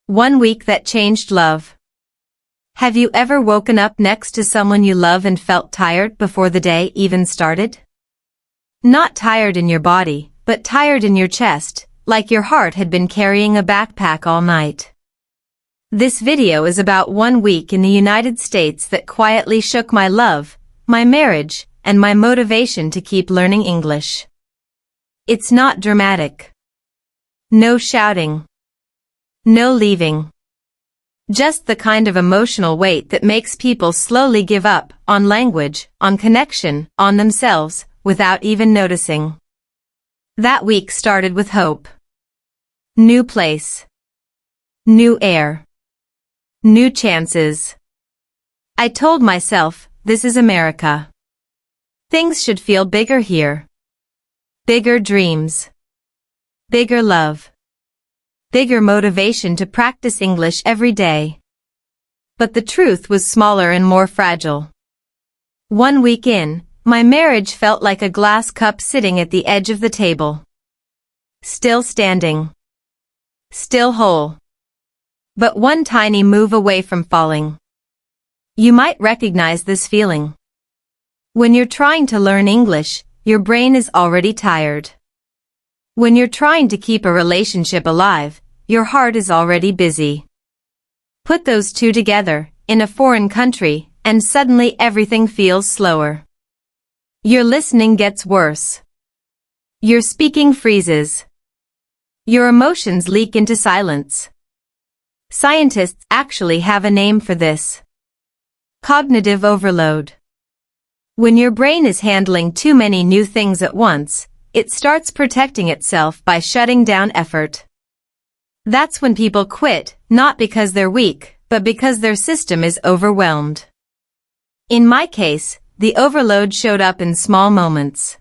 1 week that changed love. Have you ever woken up next to someone you love and felt tired before the day even started? Not tired in your body, but tired in your chest, like your heart had been carrying a backpack all night. This video is about 1 week in the United States that quietly shook my love, my marriage, and my motivation to keep learning English. It's not dramatic. No shouting. No leaving. Just the kind of emotional weight that makes people slowly give up on language, on connection, on themselves, without even noticing. That week started with hope. New place. New air. New chances. I told myself, this is America. Things should feel bigger here. Bigger dreams. Bigger love. Bigger motivation to practice English every day. But the truth was smaller and more fragile. 1 week in, my marriage felt like a glass cup sitting at the edge of the table. Still standing. Still whole. But one tiny move away from falling. You might recognize this feeling. When you're trying to learn English, your brain is already tired. When you're trying to keep a relationship alive, your heart is already busy. Put those two together, in a foreign country, and suddenly everything feels slower. Your listening gets worse. Your speaking freezes. Your emotions leak into silence. Scientists actually have a name for this. Cognitive overload. When your brain is handling too many new things at once, it starts protecting itself by shutting down effort. That's when people quit, not because they're weak, but because their system is overwhelmed. In my case, the overload showed up in small moments.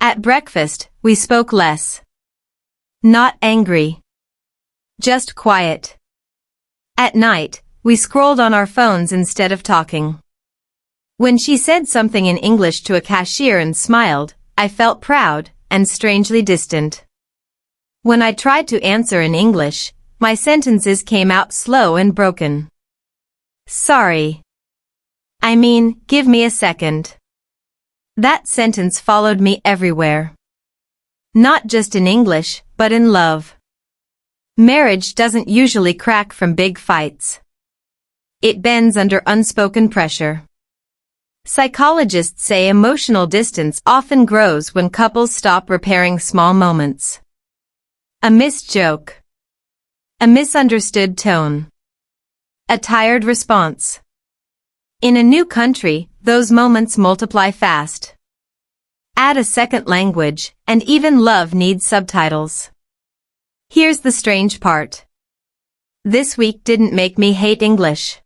At breakfast, we spoke less. Not angry. Just quiet. At night, we scrolled on our phones instead of talking. When she said something in English to a cashier and smiled, I felt proud and strangely distant. When I tried to answer in English, my sentences came out slow and broken. Sorry. I mean, give me a second. That sentence followed me everywhere. Not just in English, but in love. Marriage doesn't usually crack from big fights. It bends under unspoken pressure. Psychologists say emotional distance often grows when couples stop repairing small moments. A missed joke. A misunderstood tone. A tired response. In a new country, those moments multiply fast. Add a second language, and even love needs subtitles. Here's the strange part. This week didn't make me hate English.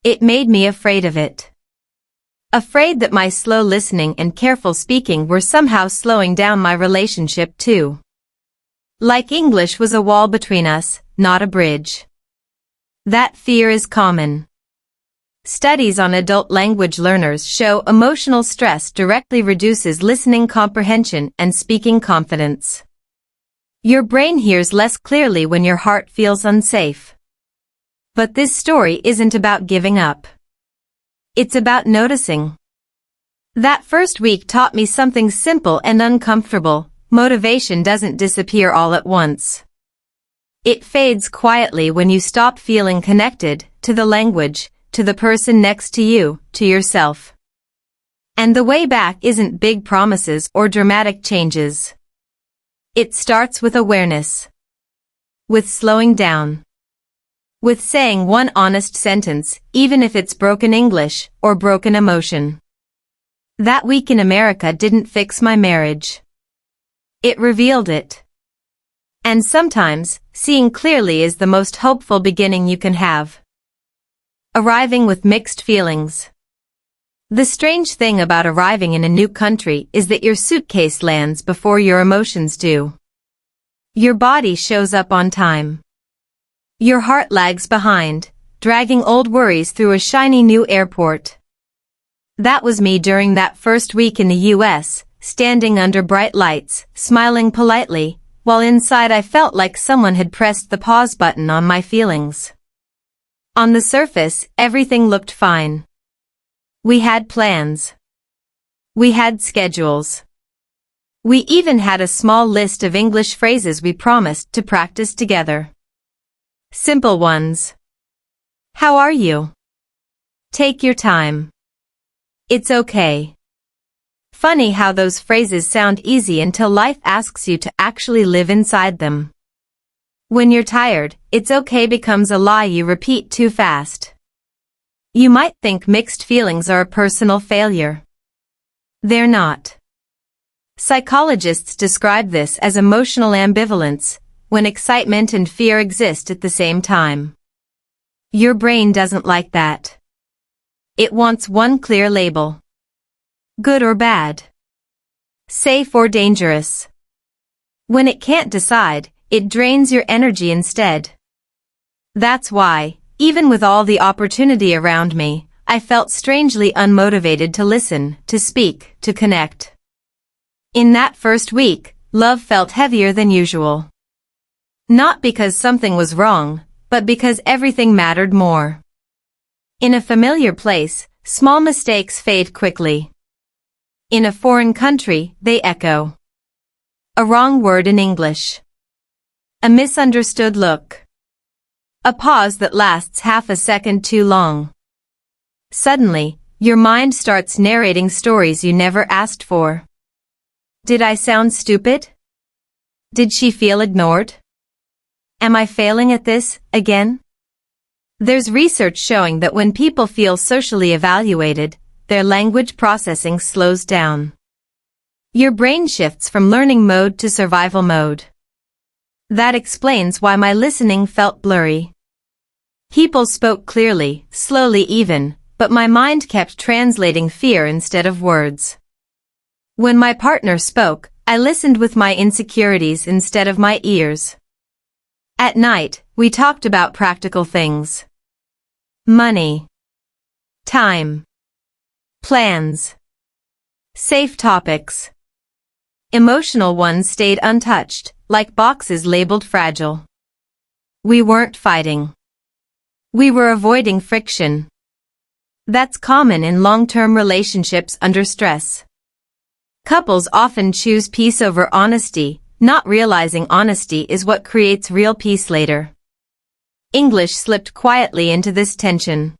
It made me afraid of it. Afraid that my slow listening and careful speaking were somehow slowing down my relationship too. Like English was a wall between us, not a bridge. That fear is common. Studies on adult language learners show emotional stress directly reduces listening comprehension and speaking confidence. Your brain hears less clearly when your heart feels unsafe. But this story isn't about giving up. It's about noticing. That first week taught me something simple and uncomfortable. Motivation doesn't disappear all at once. It fades quietly when you stop feeling connected to the language, to the person next to you, to yourself. And the way back isn't big promises or dramatic changes. It starts with awareness. With slowing down. With saying one honest sentence, even if it's broken English or broken emotion. That week in America didn't fix my marriage. It revealed it. And sometimes, seeing clearly is the most hopeful beginning you can have. Arriving with mixed feelings. The strange thing about arriving in a new country is that your suitcase lands before your emotions do. Your body shows up on time. Your heart lags behind, dragging old worries through a shiny new airport. That was me during that first week in the US, standing under bright lights, smiling politely, while inside I felt like someone had pressed the pause button on my feelings. On the surface, everything looked fine. We had plans. We had schedules. We even had a small list of English phrases we promised to practice together. Simple ones. How are you? Take your time. It's okay. Funny how those phrases sound easy until life asks you to actually live inside them. When you're tired, it's okay becomes a lie you repeat too fast. You might think mixed feelings are a personal failure. They're not. Psychologists describe this as emotional ambivalence, when excitement and fear exist at the same time. Your brain doesn't like that. It wants one clear label. Good or bad. Safe or dangerous. When it can't decide, it drains your energy instead. That's why, even with all the opportunity around me, I felt strangely unmotivated to listen, to speak, to connect. In that first week, love felt heavier than usual. Not because something was wrong, but because everything mattered more. In a familiar place, small mistakes fade quickly. In a foreign country, they echo. A wrong word in English. A misunderstood look. A pause that lasts half a second too long. Suddenly, your mind starts narrating stories you never asked for. Did I sound stupid? Did she feel ignored? Am I failing at this, again? There's research showing that when people feel socially evaluated, their language processing slows down. Your brain shifts from learning mode to survival mode. That explains why my listening felt blurry. People spoke clearly, slowly even, but my mind kept translating fear instead of words. When my partner spoke, I listened with my insecurities instead of my ears. At night, we talked about practical things. Money. Time. Plans. Safe topics. Emotional ones stayed untouched, like boxes labeled fragile. We weren't fighting. We were avoiding friction. That's common in long-term relationships under stress. Couples often choose peace over honesty, not realizing honesty is what creates real peace later. English slipped quietly into this tension.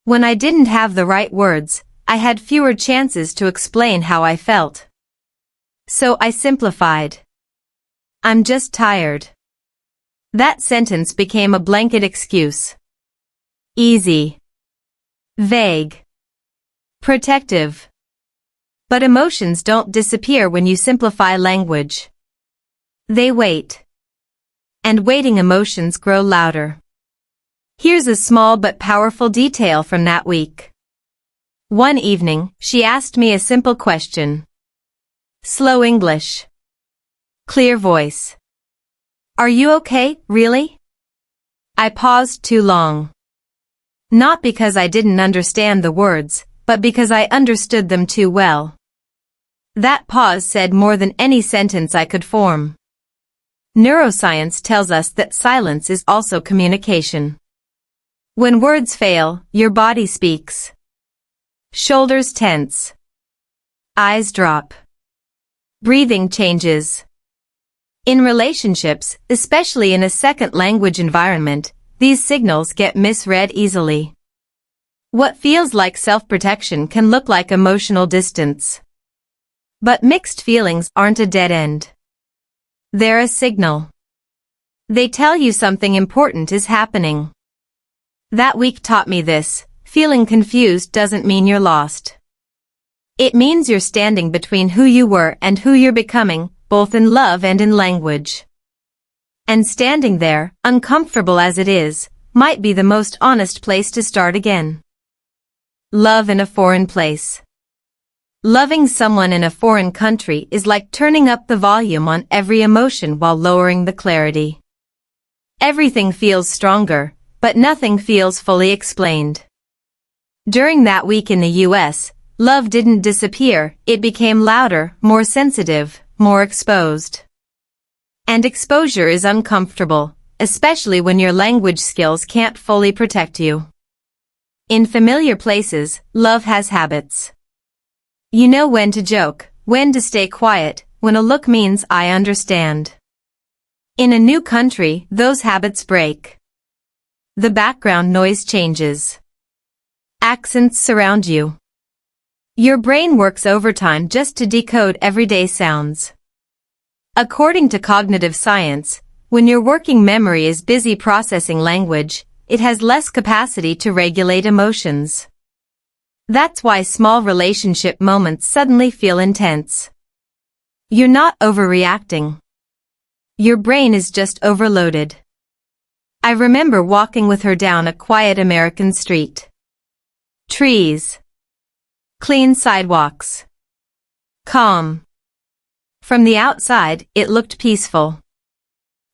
When I didn't have the right words, I had fewer chances to explain how I felt. So I simplified. I'm just tired. That sentence became a blanket excuse. Easy. Vague. Protective. But emotions don't disappear when you simplify language. They wait. And waiting emotions grow louder. Here's a small but powerful detail from that week. One evening, she asked me a simple question. Slow English. Clear voice. Are you okay, really? I paused too long. Not because I didn't understand the words, but because I understood them too well. That pause said more than any sentence I could form. Neuroscience tells us that silence is also communication. When words fail, your body speaks. Shoulders tense. Eyes drop. Breathing changes. In relationships, especially in a second language environment, these signals get misread easily. What feels like self-protection can look like emotional distance. But mixed feelings aren't a dead end. They're a signal. They tell you something important is happening. That week taught me this. Feeling confused doesn't mean you're lost. It means you're standing between who you were and who you're becoming, both in love and in language. And standing there, uncomfortable as it is, might be the most honest place to start again. Love in a foreign place. Loving someone in a foreign country is like turning up the volume on every emotion while lowering the clarity. Everything feels stronger, but nothing feels fully explained. During that week in the US, love didn't disappear, it became louder, more sensitive, more exposed. And exposure is uncomfortable, especially when your language skills can't fully protect you. In familiar places, love has habits. You know when to joke, when to stay quiet, when a look means I understand. In a new country, those habits break. The background noise changes. Accents surround you. Your brain works overtime just to decode everyday sounds. According to cognitive science, when your working memory is busy processing language, it has less capacity to regulate emotions. That's why small relationship moments suddenly feel intense. You're not overreacting. Your brain is just overloaded. I remember walking with her down a quiet American street. Trees. Clean sidewalks. Calm. From the outside, it looked peaceful.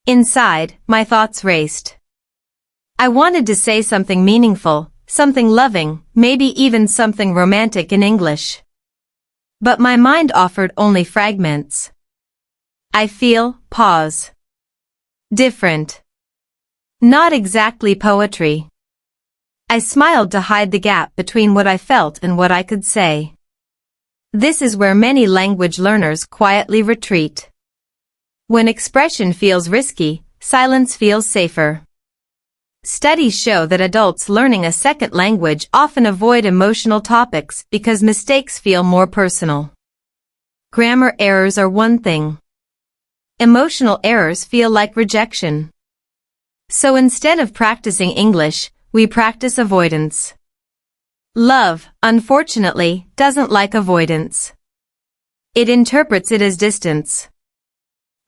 Inside, my thoughts raced. I wanted to say something meaningful, something loving, maybe even something romantic in English. But my mind offered only fragments. I feel, pause. Different. Not exactly poetry. I smiled to hide the gap between what I felt and what I could say. This is where many language learners quietly retreat. When expression feels risky, silence feels safer. Studies show that adults learning a second language often avoid emotional topics because mistakes feel more personal. Grammar errors are one thing. Emotional errors feel like rejection. So instead of practicing English, we practice avoidance. Love, unfortunately, doesn't like avoidance. It interprets it as distance.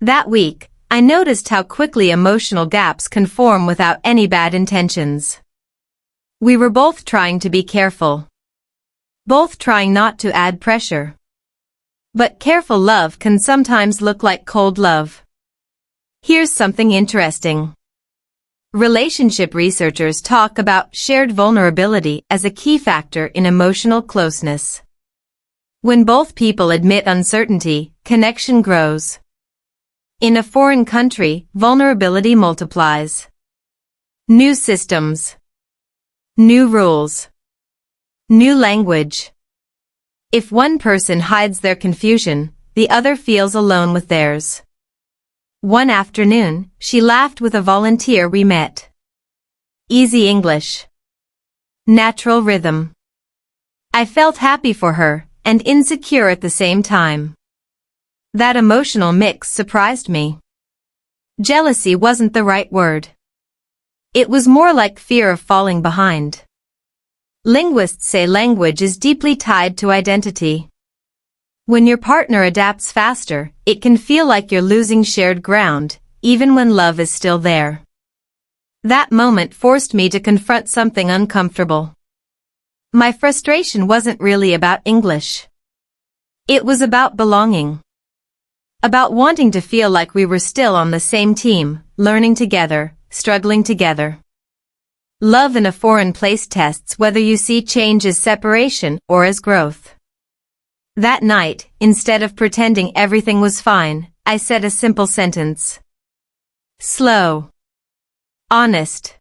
That week, I noticed how quickly emotional gaps can form without any bad intentions. We were both trying to be careful. Both trying not to add pressure. But careful love can sometimes look like cold love. Here's something interesting. Relationship researchers talk about shared vulnerability as a key factor in emotional closeness. When both people admit uncertainty, connection grows. In a foreign country, vulnerability multiplies. New systems. New rules. New language. If one person hides their confusion, the other feels alone with theirs. One afternoon, she laughed with a volunteer we met. Easy English. Natural rhythm. I felt happy for her, and insecure at the same time. That emotional mix surprised me. Jealousy wasn't the right word. It was more like fear of falling behind. Linguists say language is deeply tied to identity. When your partner adapts faster, it can feel like you're losing shared ground, even when love is still there. That moment forced me to confront something uncomfortable. My frustration wasn't really about English. It was about belonging. About wanting to feel like we were still on the same team, learning together, struggling together. Love in a foreign place tests whether you see change as separation or as growth. That night, instead of pretending everything was fine, I said a simple sentence. Slow. Honest.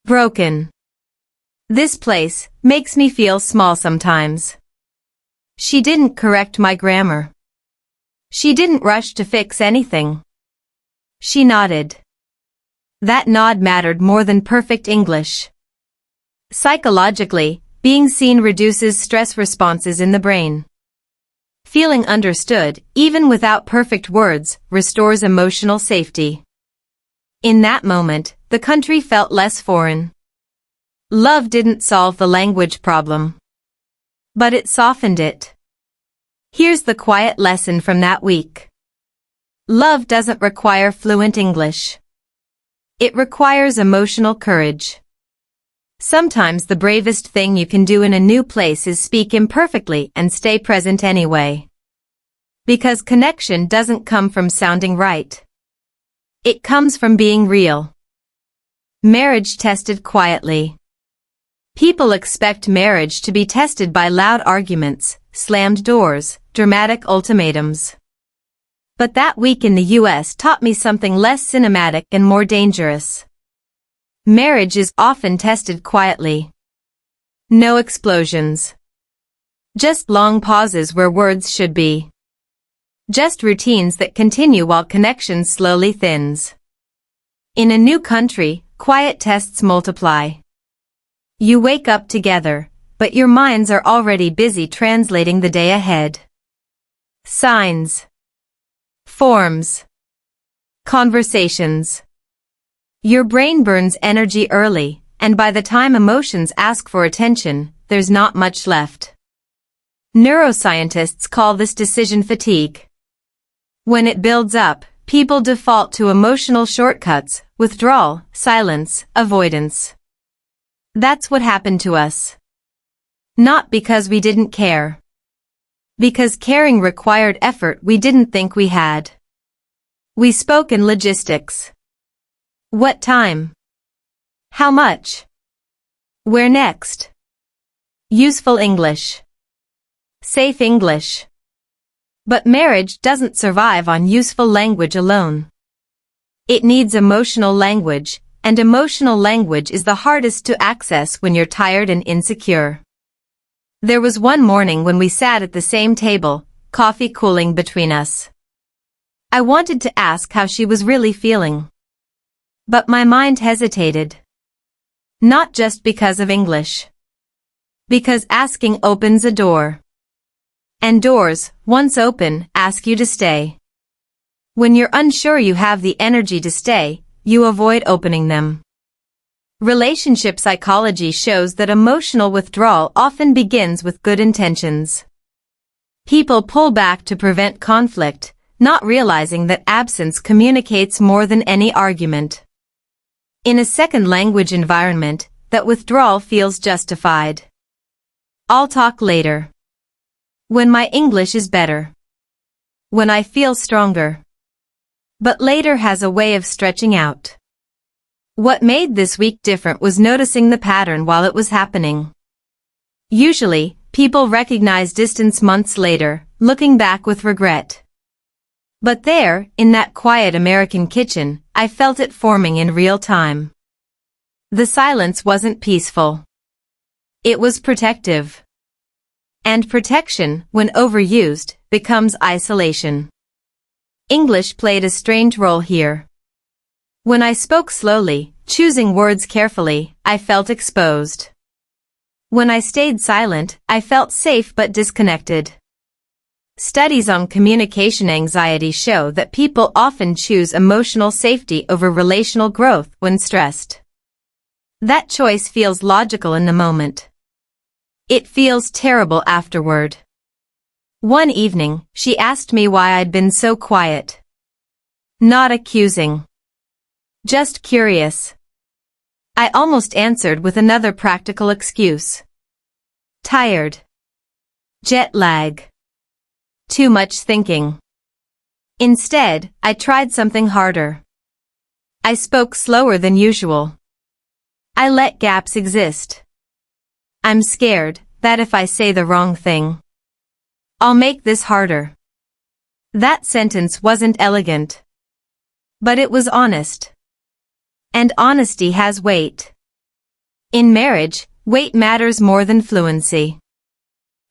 Broken. This place makes me feel small sometimes. She didn't correct my grammar. She didn't rush to fix anything. She nodded. That nod mattered more than perfect English. Psychologically, being seen reduces stress responses in the brain. Feeling understood, even without perfect words, restores emotional safety. In that moment, the country felt less foreign. Love didn't solve the language problem. But it softened it. Here's the quiet lesson from that week. Love doesn't require fluent English. It requires emotional courage. Sometimes the bravest thing you can do in a new place is speak imperfectly and stay present anyway. Because connection doesn't come from sounding right. It comes from being real. Marriage tested quietly. People expect marriage to be tested by loud arguments, slammed doors, dramatic ultimatums. But that week in the US taught me something less cinematic and more dangerous. Marriage is often tested quietly. No explosions. Just long pauses where words should be. Just routines that continue while connection slowly thins. In a new country, quiet tests multiply. You wake up together, but your minds are already busy translating the day ahead. Signs. Forms. Conversations. Your brain burns energy early, and by the time emotions ask for attention, there's not much left. Neuroscientists call this decision fatigue. When it builds up, people default to emotional shortcuts, withdrawal, silence, avoidance. That's what happened to us. Not because we didn't care. Because caring required effort we didn't think we had. We spoke in logistics. What time? How much? Where next? Useful English. Safe English. But marriage doesn't survive on useful language alone. It needs emotional language, and emotional language is the hardest to access when you're tired and insecure. There was one morning when we sat at the same table, coffee cooling between us. I wanted to ask how she was really feeling. But my mind hesitated. Not just because of English. Because asking opens a door. And doors, once open, ask you to stay. When you're unsure you have the energy to stay, you avoid opening them. Relationship psychology shows that emotional withdrawal often begins with good intentions. People pull back to prevent conflict, not realizing that absence communicates more than any argument. In a second language environment, that withdrawal feels justified. I'll talk later. When my English is better. When I feel stronger. But later has a way of stretching out. What made this week different was noticing the pattern while it was happening. Usually, people recognize distance months later, looking back with regret. But there, in that quiet American kitchen, I felt it forming in real time. The silence wasn't peaceful. It was protective. And protection, when overused, becomes isolation. English played a strange role here. When I spoke slowly, choosing words carefully, I felt exposed. When I stayed silent, I felt safe but disconnected. Studies on communication anxiety show that people often choose emotional safety over relational growth when stressed. That choice feels logical in the moment. It feels terrible afterward. One evening, she asked me why I'd been so quiet. Not accusing. Just curious. I almost answered with another practical excuse. Tired. Jet lag. Too much thinking. Instead, I tried something harder. I spoke slower than usual. I let gaps exist. I'm scared that if I say the wrong thing, I'll make this harder. That sentence wasn't elegant. But it was honest. And honesty has weight. In marriage, weight matters more than fluency.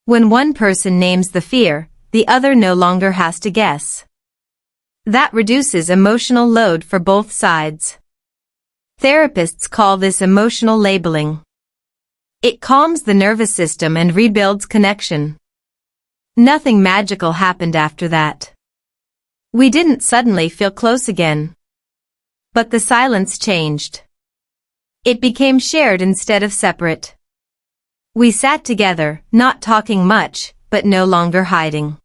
When one person names the fear, the other no longer has to guess. That reduces emotional load for both sides. Therapists call this emotional labeling. It calms the nervous system and rebuilds connection. Nothing magical happened after that. We didn't suddenly feel close again. But the silence changed. It became shared instead of separate. We sat together, not talking much, but no longer hiding.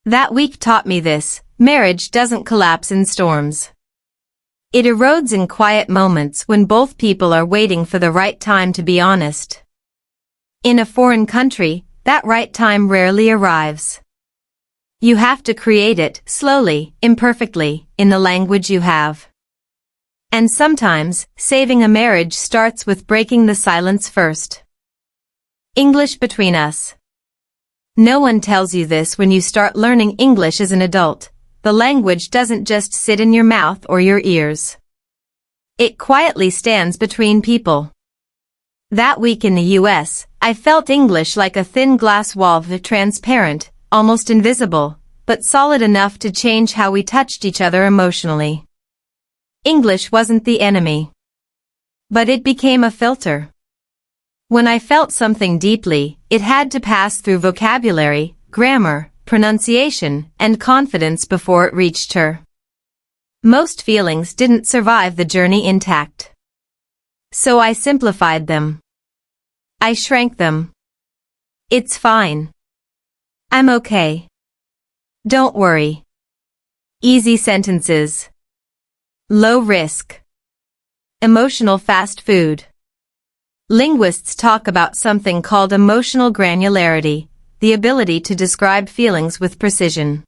That week taught me this: marriage doesn't collapse in storms. It erodes in quiet moments when both people are waiting for the right time to be honest. In a foreign country, that right time rarely arrives. You have to create it, slowly, imperfectly, in the language you have. And sometimes, saving a marriage starts with breaking the silence first. English between us. No one tells you this when you start learning English as an adult. the language doesn't just sit in your mouth or your ears. It quietly stands between people. That week in the US, I felt English like a thin glass wall, transparent, almost invisible, but solid enough to change how we touched each other emotionally. English wasn't the enemy, but it became a filter. When I felt something deeply, it had to pass through vocabulary, grammar, pronunciation, and confidence before it reached her. Most feelings didn't survive the journey intact. So I simplified them. I shrank them. It's fine. I'm okay. Don't worry. Easy sentences. Low risk. Emotional fast food. Linguists talk about something called emotional granularity, the ability to describe feelings with precision.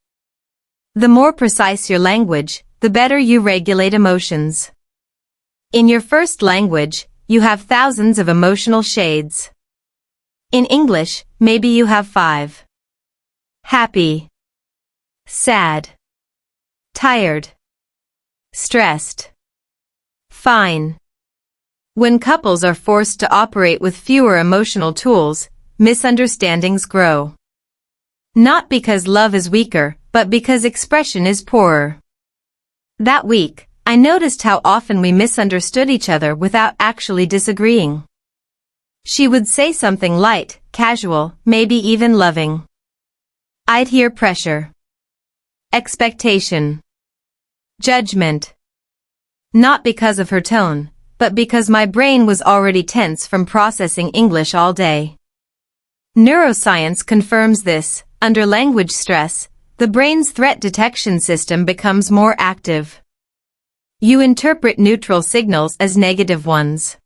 The more precise your language, the better you regulate emotions. In your first language, you have thousands of emotional shades. In English, maybe you have 5. Happy. Sad. Tired. Stressed. Fine. When couples are forced to operate with fewer emotional tools, misunderstandings grow. Not because love is weaker, but because expression is poorer. That week, I noticed how often we misunderstood each other without actually disagreeing. She would say something light, casual, maybe even loving. I'd hear pressure. Expectation. Judgment. Not because of her tone, but because my brain was already tense from processing English all day. Neuroscience confirms this. Under language stress, the brain's threat detection system becomes more active. You interpret neutral signals as negative ones.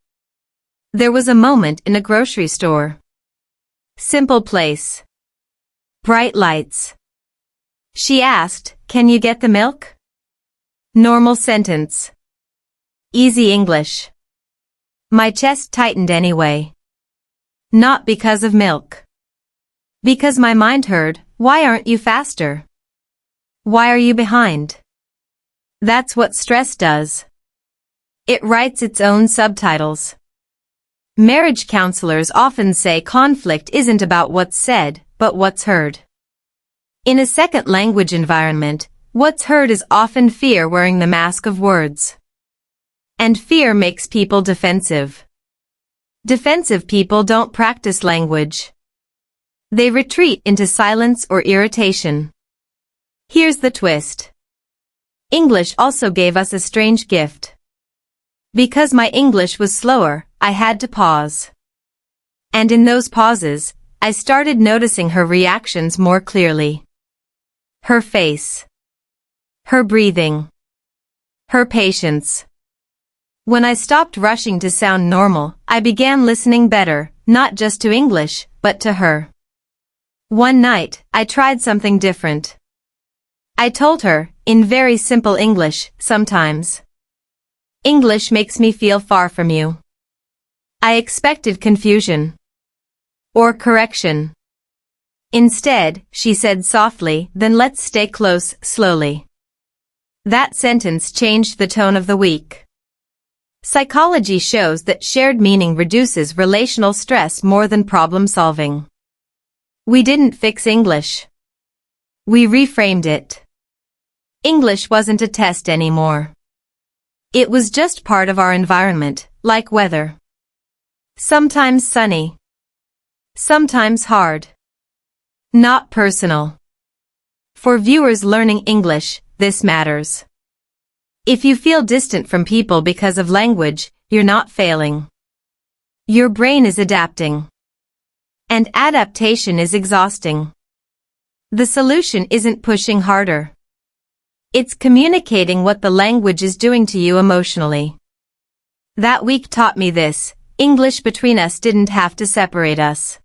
There was a moment in a grocery store. Simple place. Bright lights. She asked, "Can you get the milk?" Normal sentence. Easy English. My chest tightened anyway. Not because of milk. Because my mind heard, "Why aren't you faster? Why are you behind?" That's what stress does. It writes its own subtitles. Marriage counselors often say conflict isn't about what's said, but what's heard. In a second language environment, what's heard is often fear wearing the mask of words. And fear makes people defensive. Defensive people don't practice language. They retreat into silence or irritation. Here's the twist. English also gave us a strange gift. Because my English was slower, I had to pause. And in those pauses, I started noticing her reactions more clearly. Her face. Her breathing. Her patience. When I stopped rushing to sound normal, I began listening better, not just to English, but to her. One night, I tried something different. I told her, in very simple English, sometimes. English makes me feel far from you. I expected confusion. Or correction. Instead, she said softly, "Then let's stay close, slowly." That sentence changed the tone of the week. Psychology shows that shared meaning reduces relational stress more than problem solving. We didn't fix English. We reframed it. English wasn't a test anymore. It was just part of our environment, like weather. Sometimes sunny. Sometimes hard. Not personal. For viewers learning English, this matters. If you feel distant from people because of language, you're not failing. Your brain is adapting. And adaptation is exhausting. The solution isn't pushing harder. It's communicating what the language is doing to you emotionally. That week taught me this: English between us didn't have to separate us.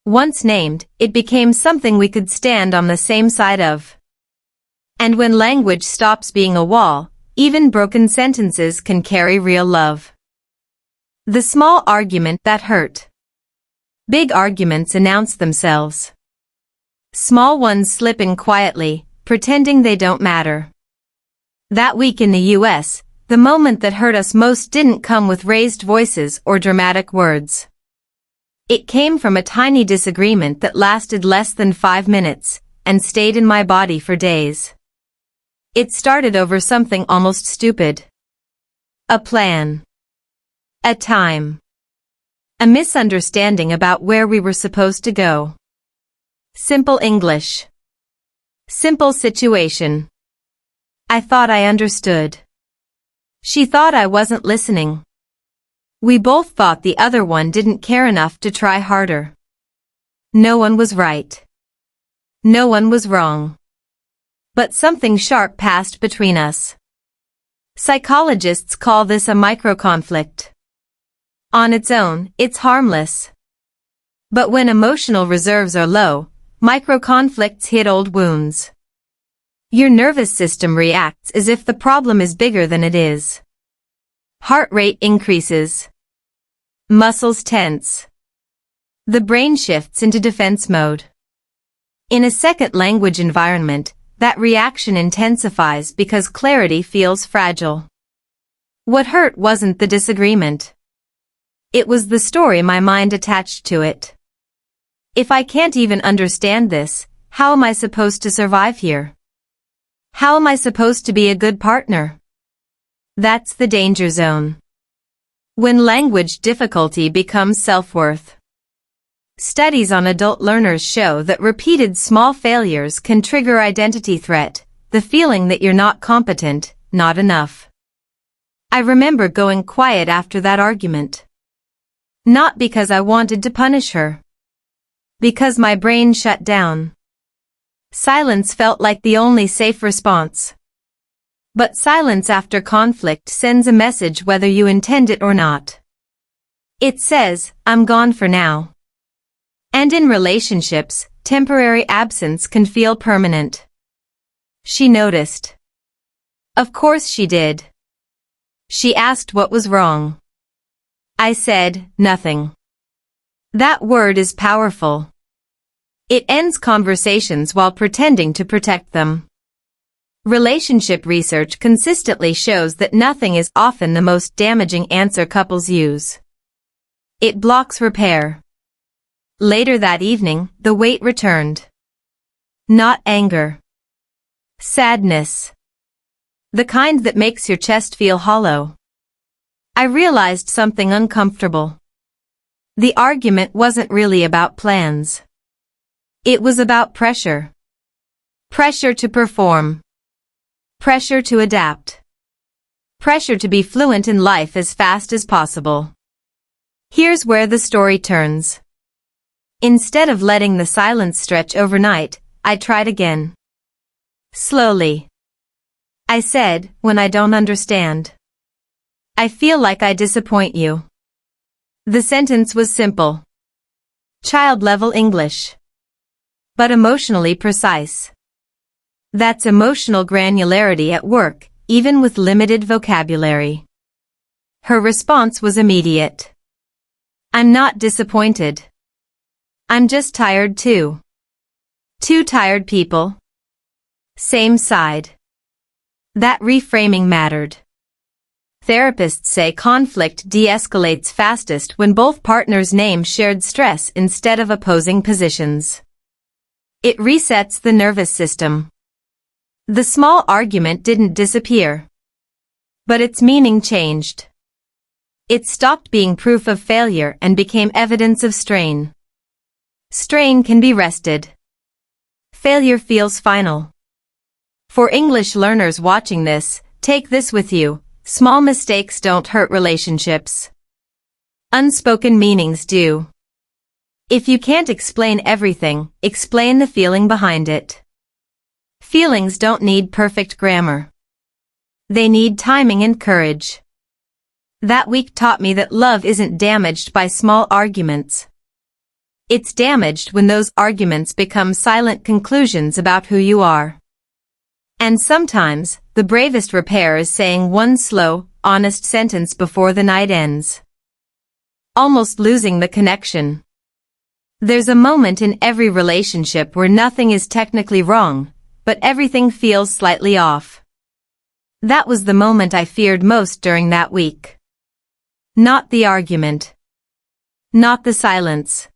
Once named, it became something we could stand on the same side of. And when language stops being a wall, even broken sentences can carry real love. The small argument that hurt. Big arguments announce themselves. Small ones slip in quietly, pretending they don't matter. That week in the US, the moment that hurt us most didn't come with raised voices or dramatic words. It came from a tiny disagreement that lasted less than 5 minutes and stayed in my body for days. It started over something almost stupid. A plan. A time. A misunderstanding about where we were supposed to go. Simple English. Simple situation. I thought I understood. She thought I wasn't listening. We both thought the other one didn't care enough to try harder. No one was right. No one was wrong. But something sharp passed between us. Psychologists call this a microconflict. On its own, it's harmless. But when emotional reserves are low, microconflicts hit old wounds. Your nervous system reacts as if the problem is bigger than it is. Heart rate increases. Muscles tense. The brain shifts into defense mode. In a second language environment, that reaction intensifies because clarity feels fragile. What hurt wasn't the disagreement. It was the story my mind attached to it. If I can't even understand this, how am I supposed to survive here? How am I supposed to be a good partner? That's the danger zone. When language difficulty becomes self-worth. Studies on adult learners show that repeated small failures can trigger identity threat, the feeling that you're not competent, not enough. I remember going quiet after that argument. Not because I wanted to punish her. Because my brain shut down. Silence felt like the only safe response. But silence after conflict sends a message whether you intend it or not. It says, I'm gone for now. And in relationships, temporary absence can feel permanent. She noticed. Of course she did. She asked what was wrong. I said, nothing. That word is powerful. It ends conversations while pretending to protect them. Relationship research consistently shows that nothing is often the most damaging answer couples use. It blocks repair. Later that evening, the weight returned. Not anger. Sadness. The kind that makes your chest feel hollow. I realized something uncomfortable. The argument wasn't really about plans. It was about pressure. Pressure to perform. Pressure to adapt. Pressure to be fluent in life as fast as possible. Here's where the story turns. Instead of letting the silence stretch overnight, I tried again. Slowly. I said, when I don't understand. I feel like I disappoint you. The sentence was simple. Child-level English. But emotionally precise. That's emotional granularity at work, even with limited vocabulary. Her response was immediate. I'm not disappointed. I'm just tired too. Two tired people. Same side. That reframing mattered. Therapists say conflict de-escalates fastest when both partners name shared stress instead of opposing positions. It resets the nervous system. The small argument didn't disappear. But its meaning changed. It stopped being proof of failure and became evidence of strain. Strain can be rested. Failure feels final. For English learners watching this, take this with you. Small mistakes don't hurt relationships. Unspoken meanings do. If you can't explain everything, explain the feeling behind it. Feelings don't need perfect grammar. They need timing and courage. That week taught me that love isn't damaged by small arguments. It's damaged when those arguments become silent conclusions about who you are. And sometimes, the bravest repair is saying one slow, honest sentence before the night ends. Almost losing the connection. There's a moment in every relationship where nothing is technically wrong, but everything feels slightly off. That was the moment I feared most during that week. Not the argument. Not the silence.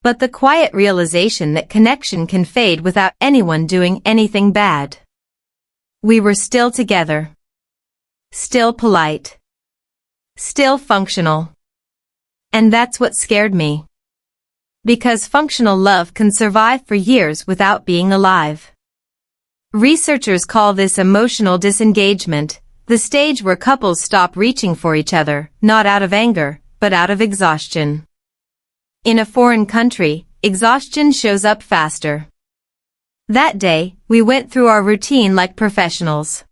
But the quiet realization that connection can fade without anyone doing anything bad. We were still together. Still polite. Still functional. And that's what scared me. Because functional love can survive for years without being alive. Researchers call this emotional disengagement, the stage where couples stop reaching for each other, not out of anger, but out of exhaustion. In a foreign country, exhaustion shows up faster. That day, we went through our routine like professionals.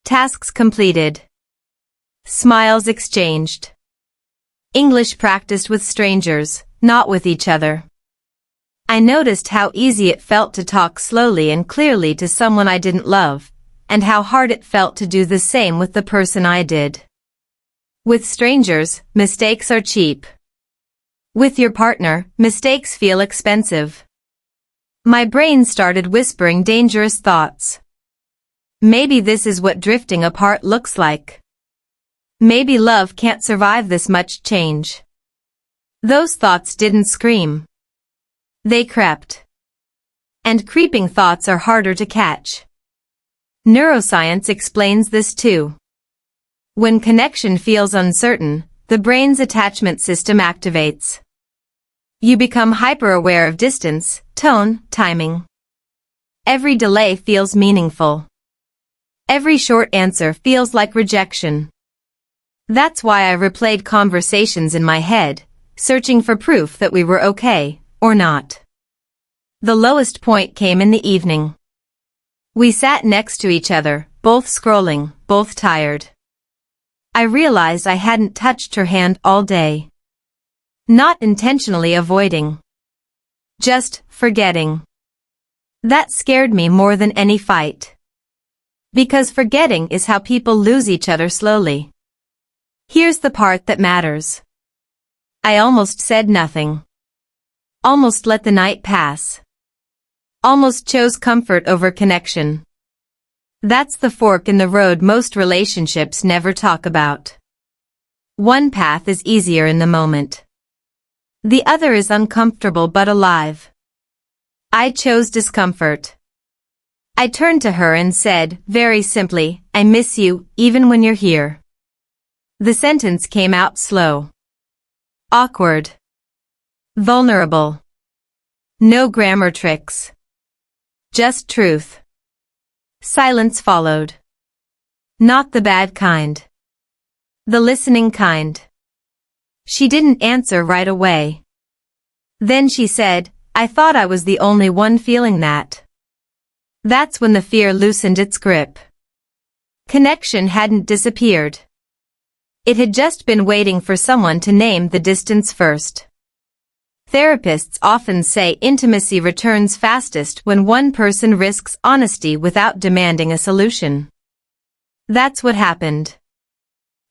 Tasks completed. Smiles exchanged. English practiced with strangers, not with each other. I noticed how easy it felt to talk slowly and clearly to someone I didn't love, and how hard it felt to do the same with the person I did. With strangers, mistakes are cheap. With your partner, mistakes feel expensive. My brain started whispering dangerous thoughts. Maybe this is what drifting apart looks like. Maybe love can't survive this much change. Those thoughts didn't scream. They crept. And creeping thoughts are harder to catch. Neuroscience explains this too. When connection feels uncertain, the brain's attachment system activates. You become hyper-aware of distance, tone, timing. Every delay feels meaningful. Every short answer feels like rejection. That's why I replayed conversations in my head, searching for proof that we were okay, or not. The lowest point came in the evening. We sat next to each other, both scrolling, both tired. I realized I hadn't touched her hand all day. Not intentionally avoiding. Just forgetting. That scared me more than any fight. Because forgetting is how people lose each other slowly. Here's the part that matters. I almost said nothing. Almost let the night pass. Almost chose comfort over connection. That's the fork in the road most relationships never talk about. One path is easier in the moment. The other is uncomfortable but alive. I chose discomfort. I turned to her and said, very simply, I miss you, even when you're here. The sentence came out slow. Awkward. Vulnerable. No grammar tricks. Just truth. Silence followed. Not the bad kind. The listening kind. She didn't answer right away. Then she said, I thought I was the only one feeling that. That's when the fear loosened its grip. Connection hadn't disappeared. It had just been waiting for someone to name the distance first. Therapists often say intimacy returns fastest when one person risks honesty without demanding a solution. That's what happened.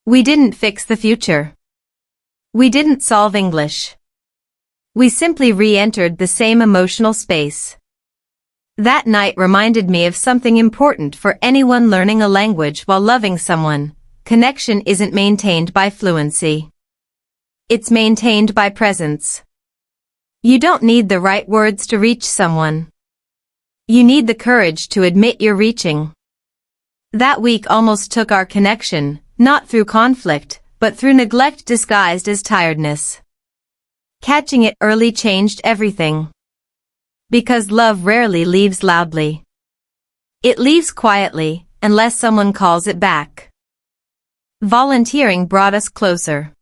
We didn't fix the future. We didn't solve English. We simply re-entered the same emotional space. That night reminded me of something important for anyone learning a language while loving someone. Connection isn't maintained by fluency. It's maintained by presence. You don't need the right words to reach someone. You need the courage to admit you're reaching. That week almost took our connection, not through conflict, but through neglect disguised as tiredness. Catching it early changed everything. Because love rarely leaves loudly. It leaves quietly, unless someone calls it back. Volunteering brought us closer.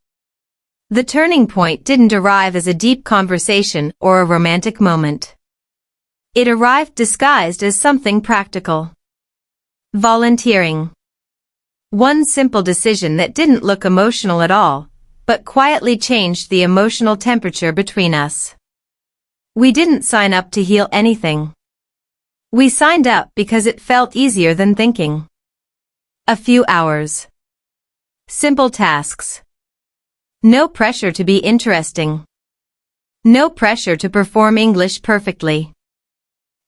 The turning point didn't arrive as a deep conversation or a romantic moment. It arrived disguised as something practical. Volunteering. One simple decision that didn't look emotional at all, but quietly changed the emotional temperature between us. We didn't sign up to heal anything. We signed up because it felt easier than thinking. A few hours. Simple tasks. No pressure to be interesting. No pressure to perform English perfectly.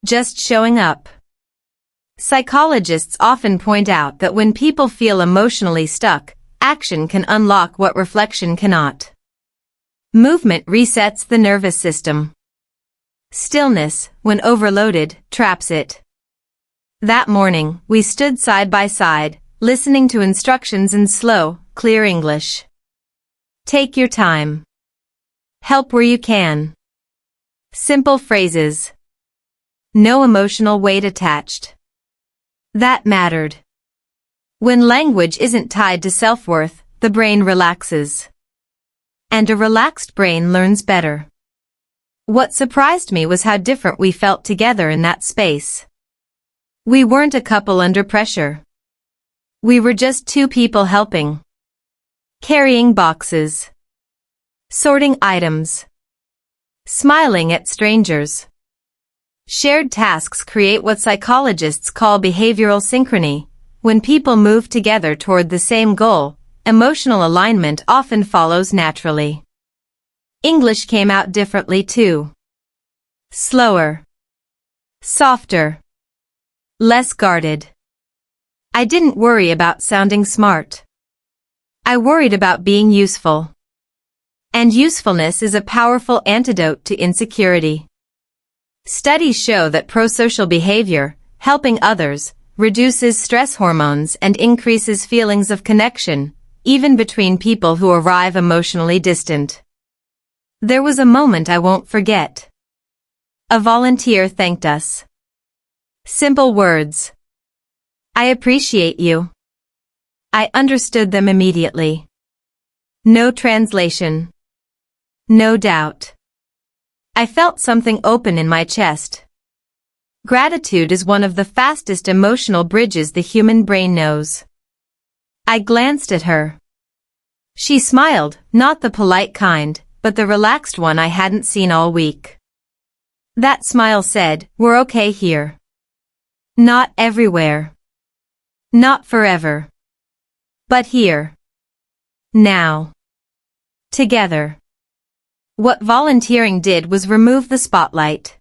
Just showing up. Psychologists often point out that when people feel emotionally stuck, action can unlock what reflection cannot. Movement resets the nervous system. Stillness, when overloaded, traps it. That morning, we stood side by side, listening to instructions in slow, clear English. Take your time. Help where you can. Simple phrases. No emotional weight attached. That mattered. When language isn't tied to self-worth, the brain relaxes. And a relaxed brain learns better. What surprised me was how different we felt together in that space. We weren't a couple under pressure. We were just two people helping. Carrying boxes. Sorting items. Smiling at strangers. Shared tasks create what psychologists call behavioral synchrony. When people move together toward the same goal, emotional alignment often follows naturally. English came out differently too. Slower. Softer. Less guarded. I didn't worry about sounding smart. I worried about being useful. And usefulness is a powerful antidote to insecurity. Studies show that prosocial behavior, helping others, reduces stress hormones and increases feelings of connection, even between people who arrive emotionally distant. There was a moment I won't forget. A volunteer thanked us. Simple words. I appreciate you. I understood them immediately. No translation. No doubt. I felt something open in my chest. Gratitude is one of the fastest emotional bridges the human brain knows. I glanced at her. She smiled, not the polite kind, but the relaxed one I hadn't seen all week. That smile said, "We're okay here. Not everywhere. Not forever. But here. Now. Together." What volunteering did was remove the spotlight.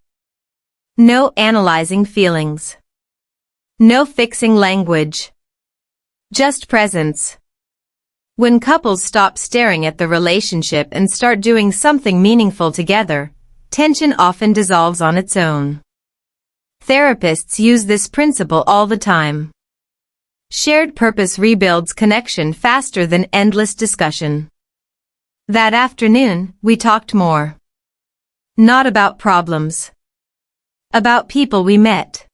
No analyzing feelings. No fixing language. Just presence. When couples stop staring at the relationship and start doing something meaningful together, tension often dissolves on its own. Therapists use this principle all the time. Shared purpose rebuilds connection faster than endless discussion. That afternoon, we talked more. Not about problems. About people we met.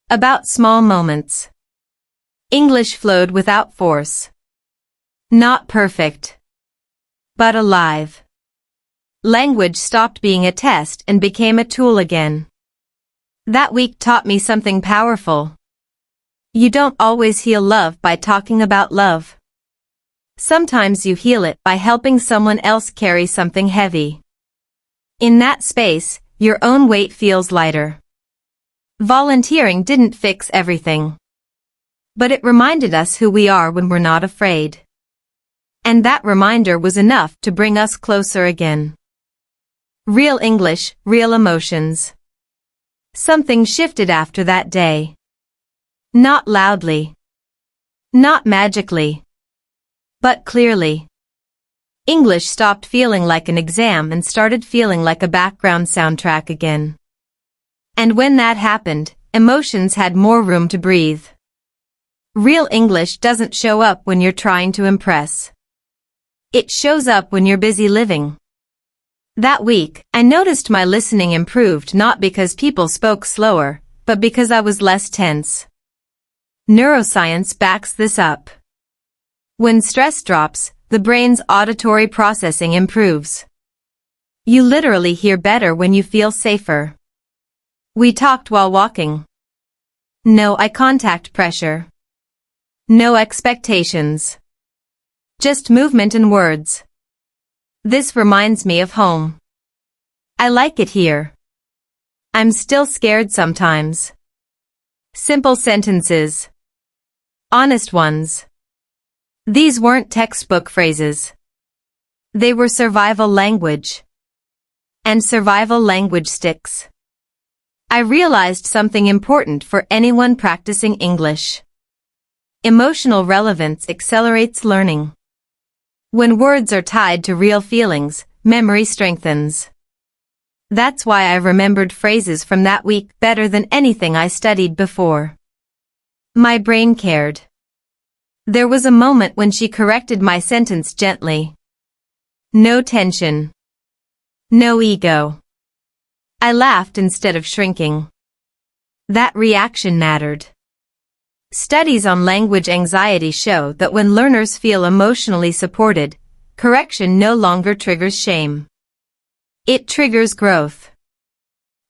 About small moments. English flowed without force. Not perfect. But alive. Language stopped being a test and became a tool again. That week taught me something powerful. You don't always heal love by talking about love. Sometimes you heal it by helping someone else carry something heavy. In that space, your own weight feels lighter. Volunteering didn't fix everything. But it reminded us who we are when we're not afraid. And that reminder was enough to bring us closer again. Real English, real emotions. Something shifted after that day. Not loudly. Not magically. But clearly. English stopped feeling like an exam and started feeling like a background soundtrack again. And when that happened, emotions had more room to breathe. Real English doesn't show up when you're trying to impress. It shows up when you're busy living. That week, I noticed my listening improved not because people spoke slower, but because I was less tense. Neuroscience backs this up. When stress drops, the brain's auditory processing improves. You literally hear better when you feel safer. We talked while walking. No eye contact pressure. No expectations. Just movement and words. This reminds me of home. I like it here. I'm still scared sometimes. Simple sentences. Honest ones. These weren't textbook phrases. They were survival language. And survival language sticks. I realized something important for anyone practicing English. Emotional relevance accelerates learning. When words are tied to real feelings, memory strengthens. That's why I remembered phrases from that week better than anything I studied before. My brain cared. There was a moment when she corrected my sentence gently. No tension. No ego. I laughed instead of shrinking. That reaction mattered. Studies on language anxiety show that when learners feel emotionally supported, correction no longer triggers shame. It triggers growth.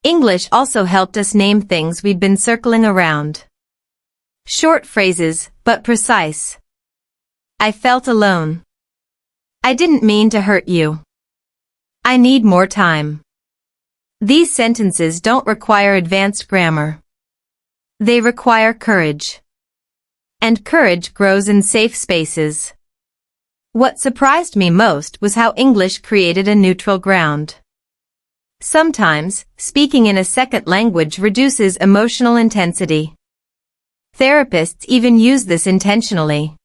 English also helped us name things we'd been circling around. Short phrases, but precise. I felt alone. I didn't mean to hurt you. I need more time. These sentences don't require advanced grammar. They require courage. And courage grows in safe spaces. What surprised me most was how English created a neutral ground. Sometimes, speaking in a second language reduces emotional intensity. Therapists even use this intentionally.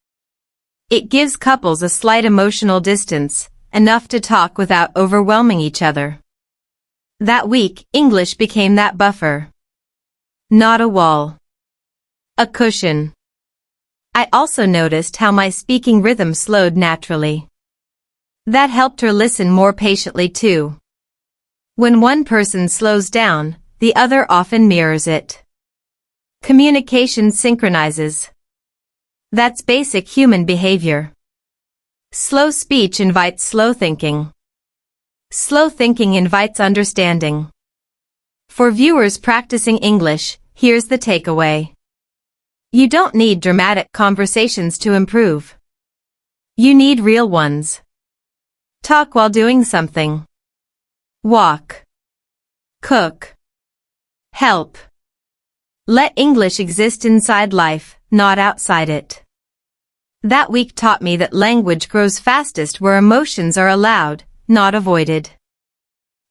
It gives couples a slight emotional distance, enough to talk without overwhelming each other. That week, English became that buffer. Not a wall. A cushion. I also noticed how my speaking rhythm slowed naturally. That helped her listen more patiently too. When one person slows down, the other often mirrors it. Communication synchronizes. That's basic human behavior. Slow speech invites slow thinking. Slow thinking invites understanding. For viewers practicing English, here's the takeaway. You don't need dramatic conversations to improve. You need real ones. Talk while doing something. Walk. Cook. Help. Let English exist inside life, not outside it. That week taught me that language grows fastest where emotions are allowed, not avoided.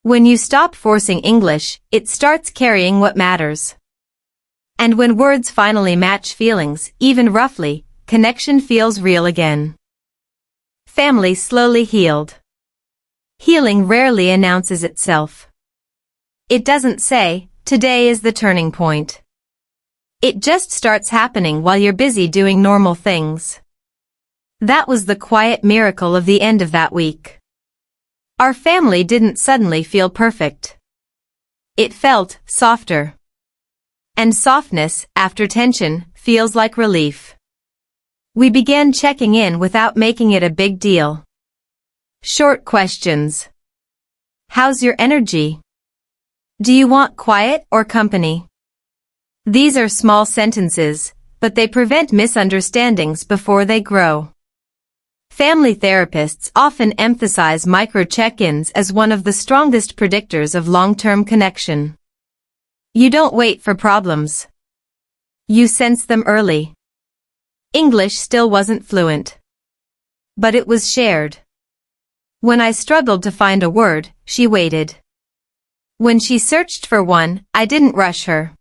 When you stop forcing English, it starts carrying what matters. And when words finally match feelings, even roughly, connection feels real again. Family slowly healed. Healing rarely announces itself. It doesn't say, today is the turning point. It just starts happening while you're busy doing normal things. That was the quiet miracle of the end of that week. Our family didn't suddenly feel perfect. It felt softer. And softness, after tension, feels like relief. We began checking in without making it a big deal. Short questions. How's your energy? Do you want quiet or company? These are small sentences, but they prevent misunderstandings before they grow. Family therapists often emphasize micro check-ins as one of the strongest predictors of long-term connection. You don't wait for problems. You sense them early. English still wasn't fluent. But it was shared. When I struggled to find a word, she waited. When she searched for one, I didn't rush her.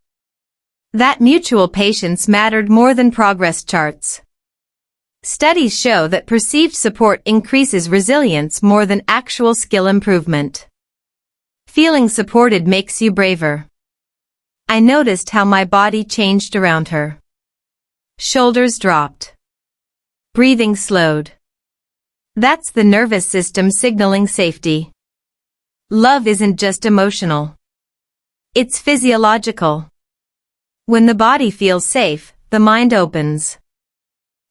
That mutual patience mattered more than progress charts. Studies show that perceived support increases resilience more than actual skill improvement. Feeling supported makes you braver. I noticed how my body changed around her. Shoulders dropped. Breathing slowed. That's the nervous system signaling safety. Love isn't just emotional. It's physiological. When the body feels safe, the mind opens.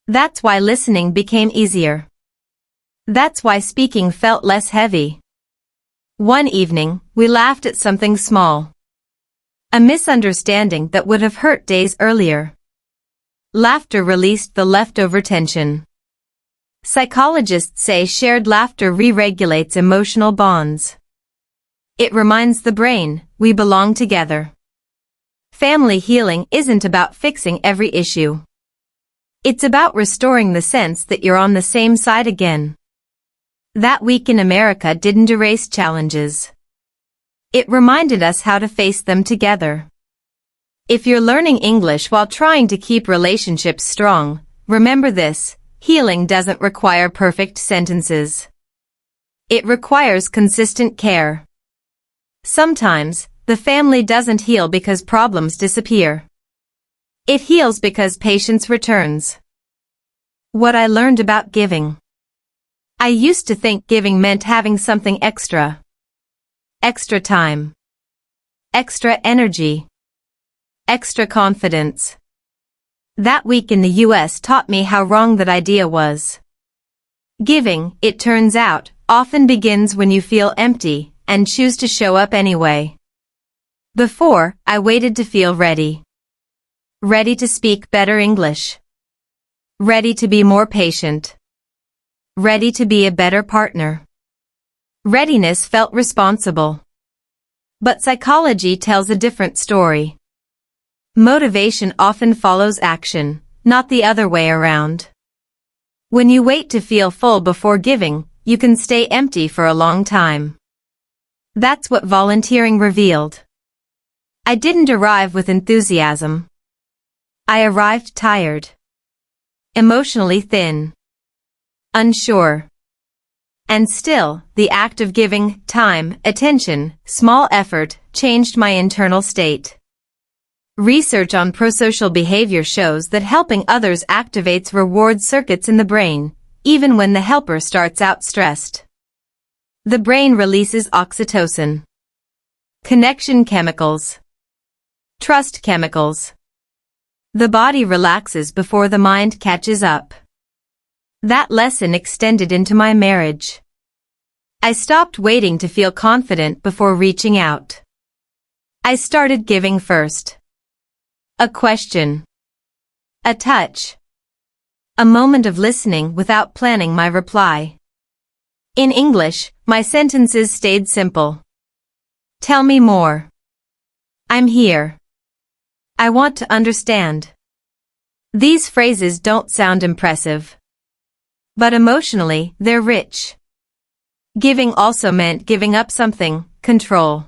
That's why listening became easier. That's why speaking felt less heavy. One evening, we laughed at something small. A misunderstanding that would have hurt days earlier. Laughter released the leftover tension. Psychologists say shared laughter re-regulates emotional bonds. It reminds the brain, we belong together. Family healing isn't about fixing every issue. It's about restoring the sense that you're on the same side again. That week in America didn't erase challenges. It reminded us how to face them together. If you're learning English while trying to keep relationships strong, remember this: healing doesn't require perfect sentences. It requires consistent care. Sometimes, the family doesn't heal because problems disappear. It heals because patience returns. What I learned about giving. I used to think giving meant having something extra. Extra time. Extra energy. Extra confidence. That week in the US taught me how wrong that idea was. Giving, it turns out, often begins when you feel empty and choose to show up anyway. Before, I waited to feel ready. Ready to speak better English. Ready to be more patient. Ready to be a better partner. Readiness felt responsible. But psychology tells a different story. Motivation often follows action, not the other way around. When you wait to feel full before giving, you can stay empty for a long time. That's what volunteering revealed. I didn't arrive with enthusiasm. I arrived tired. Emotionally thin. Unsure. And still, the act of giving time, attention, small effort, changed my internal state. Research on prosocial behavior shows that helping others activates reward circuits in the brain, even when the helper starts out stressed. The brain releases oxytocin. Connection chemicals. Trust chemicals. The body relaxes before the mind catches up. That lesson extended into my marriage. I stopped waiting to feel confident before reaching out. I started giving first. A question. A touch. A moment of listening without planning my reply. In English, my sentences stayed simple. Tell me more. I'm here. I want to understand. These phrases don't sound impressive. But emotionally, they're rich. Giving also meant giving up something, control.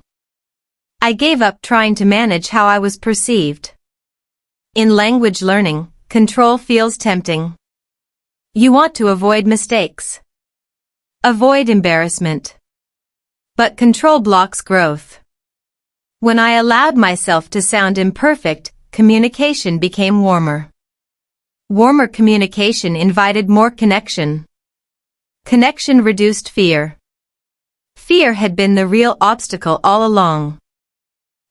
I gave up trying to manage how I was perceived. In language learning, control feels tempting. You want to avoid mistakes. Avoid embarrassment. But control blocks growth. When I allowed myself to sound imperfect, communication became warmer. Warmer communication invited more connection. Connection reduced fear. Fear had been the real obstacle all along.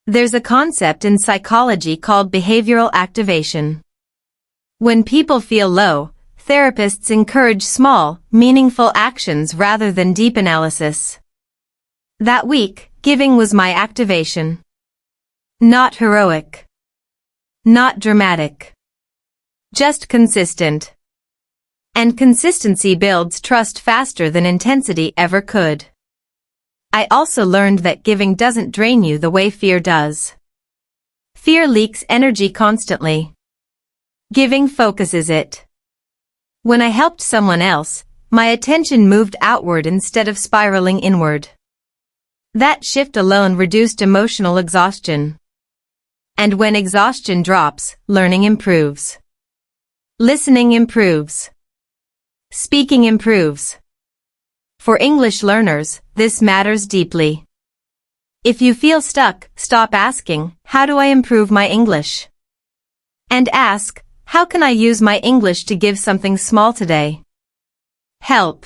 There's a concept in psychology called behavioral activation. When people feel low, therapists encourage small, meaningful actions rather than deep analysis. That week, giving was my activation. Not heroic. Not dramatic. Just consistent. And consistency builds trust faster than intensity ever could. I also learned that giving doesn't drain you the way fear does. Fear leaks energy constantly. Giving focuses it. When I helped someone else, my attention moved outward instead of spiraling inward. That shift alone reduced emotional exhaustion. And when exhaustion drops, learning improves. Listening improves. Speaking improves. For English learners, this matters deeply. If you feel stuck, stop asking, how do I improve my English? And ask, how can I use my English to give something small today? Help.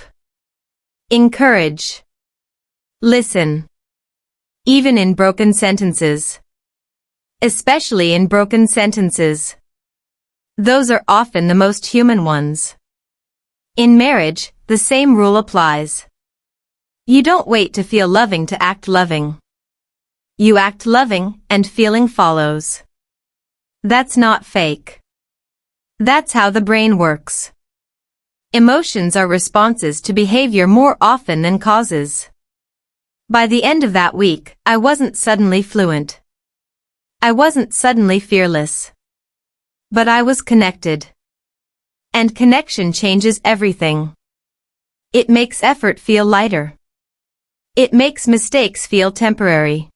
Encourage. Listen. Even in broken sentences. Especially in broken sentences. Those are often the most human ones. In marriage, the same rule applies. You don't wait to feel loving to act loving. You act loving, and feeling follows. That's not fake. That's how the brain works. Emotions are responses to behavior more often than causes. By the end of that week, I wasn't suddenly fluent. I wasn't suddenly fearless. But I was connected. And connection changes everything. It makes effort feel lighter. It makes mistakes feel temporary.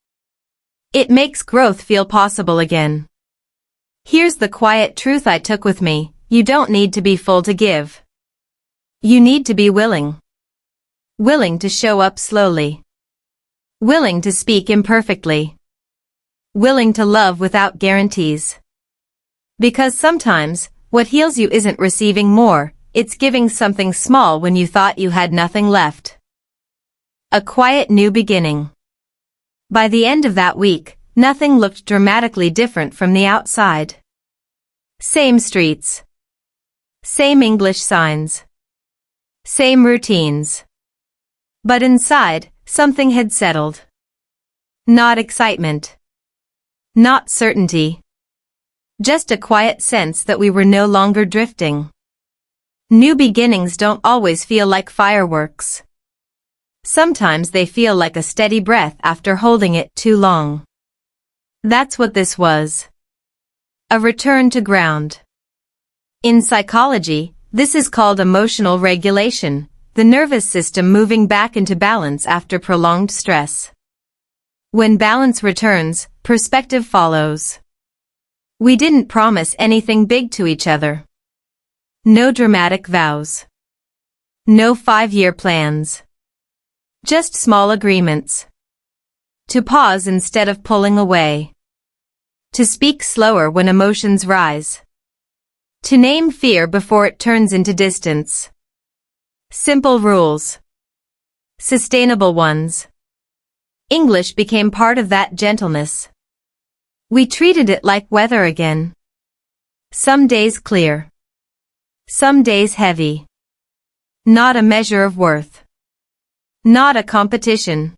It makes growth feel possible again. Here's the quiet truth I took with me: you don't need to be full to give. You need to be willing. Willing to show up slowly. Willing to speak imperfectly. Willing to love without guarantees. Because sometimes, what heals you isn't receiving more, it's giving something small when you thought you had nothing left. A quiet new beginning. By the end of that week, nothing looked dramatically different from the outside. Same streets. Same English signs. Same routines. But inside, something had settled. Not excitement. Not certainty. Just a quiet sense that we were no longer drifting. New beginnings don't always feel like fireworks. Sometimes they feel like a steady breath after holding it too long. That's what this was. A return to ground. In psychology, this is called emotional regulation, the nervous system moving back into balance after prolonged stress. When balance returns, perspective follows. We didn't promise anything big to each other. No dramatic vows. No 5-year plans. Just small agreements. To pause instead of pulling away. To speak slower when emotions rise. To name fear before it turns into distance. Simple rules. Sustainable ones. English became part of that gentleness. We treated it like weather again. Some days clear. Some days heavy. Not a measure of worth. Not a competition.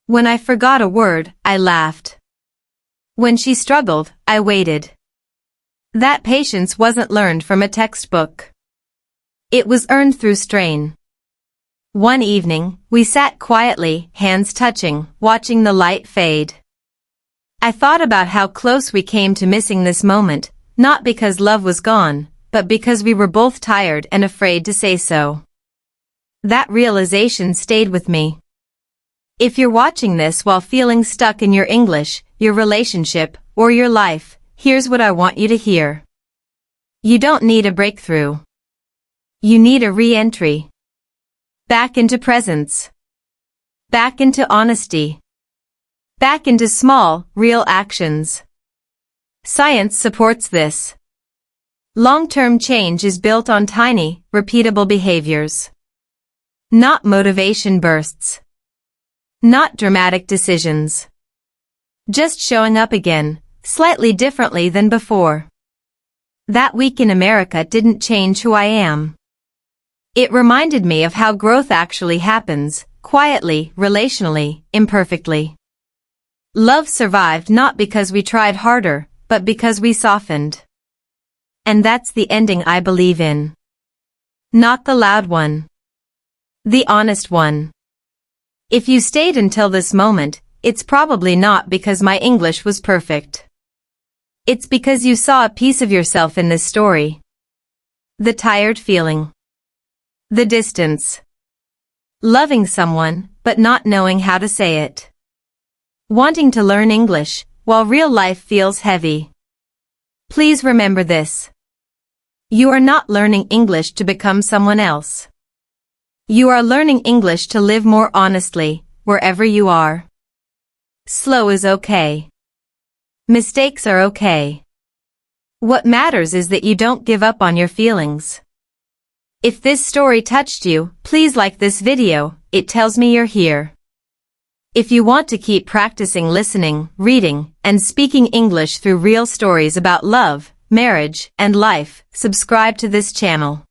When I forgot a word, I laughed. When she struggled, I waited. That patience wasn't learned from a textbook. It was earned through strain. One evening, we sat quietly, hands touching, watching the light fade. I thought about how close we came to missing this moment, not because love was gone, but because we were both tired and afraid to say so. That realization stayed with me. If you're watching this while feeling stuck in your English, your relationship, or your life, here's what I want you to hear. You don't need a breakthrough. You need a re-entry. Back into presence. Back into honesty. Back into small, real actions. Science supports this. Long-term change is built on tiny, repeatable behaviors. Not motivation bursts. Not dramatic decisions. Just showing up again, slightly differently than before. That week in America didn't change who I am. It reminded me of how growth actually happens, quietly, relationally, imperfectly. Love survived not because we tried harder, but because we softened. And that's the ending I believe in. Not the loud one. The honest one. If you stayed until this moment, it's probably not because my English was perfect. It's because you saw a piece of yourself in this story. The tired feeling. The distance. Loving someone, but not knowing how to say it. Wanting to learn English, while real life feels heavy. Please remember this. You are not learning English to become someone else. You are learning English to live more honestly, wherever you are. Slow is okay. Mistakes are okay. What matters is that you don't give up on your feelings. If this story touched you, please like this video, it tells me you're here. If you want to keep practicing listening, reading, and speaking English through real stories about love, marriage, and life, subscribe to this channel.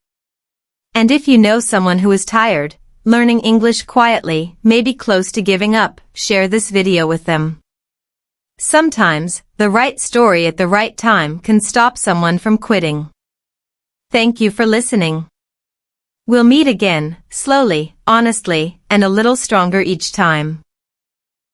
And if you know someone who is tired, learning English quietly, maybe close to giving up, share this video with them. Sometimes, the right story at the right time can stop someone from quitting. Thank you for listening. We'll meet again, slowly, honestly, and a little stronger each time.